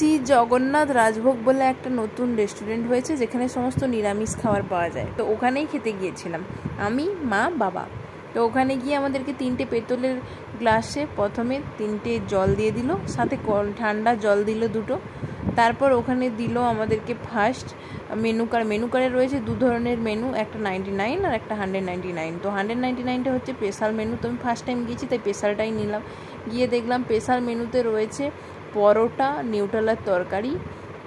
শ্রী জগন্নাথ রাজভোগ বলে একটা নতুন রেস্টুরেন্ট হয়েছে যেখানে সমস্ত নিরামিষ খাবার পাওয়া যায়। তো ওখানেই খেতে গিয়েছিলাম আমি, মা, বাবা। তো ওখানে গিয়ে আমাদেরকে 3টে পেতলের গ্লাসে প্রথমে 3টে জল দিয়ে দিল, সাথে ঠান্ডা জল দিল 2টো। তারপর ওখানে দিল আমাদেরকে ফার্স্ট মেনু কার্ডে রয়েছে 2 ধরনের মেনু, একটা 99 আর একটা 199। তো 199টা হচ্ছে স্পেশাল মেনু। তো আমি ফার্স্ট টাইম গিয়েছি তাই স্পেশালটাই নিলাম। গিয়ে দেখলাম স্পেশাল মেনুতে রয়েছে পরোটা, নিউটেলার তরকারি,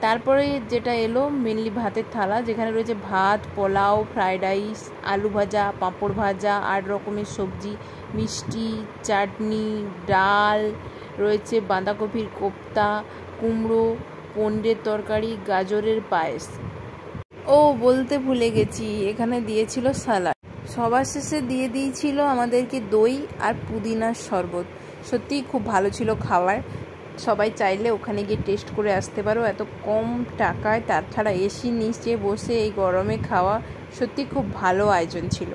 তারপরে যেটা এলো মেনলি ভাতের থালা, যেখানে রয়েছে ভাত, পোলাও, ফ্রাইড রাইস, আলু ভাজা, পাঁপড় ভাজা, 8 রকমের সবজি, মিষ্টি, চাটনি, ডাল রয়েছে, বাঁধাকপির কোপ্তা, কুমড়ো, পনিরের তরকারি, গাজরের পায়েস। ও বলতে ভুলে গেছি, এখানে দিয়েছিল সালাড। সবার শেষে দিয়ে দিয়েছিল আমাদেরকে দই আর পুদিনার শরবত। সত্যিই খুব ভালো ছিল খাবার। সবাই চাইলে ওখানে গিয়ে টেস্ট করে আসতে পারো, এত কম টাকায়, তাছাড়া এসি নিচে বসে এই গরমে খাওয়া, সত্যি খুব ভালো আয়োজন ছিল।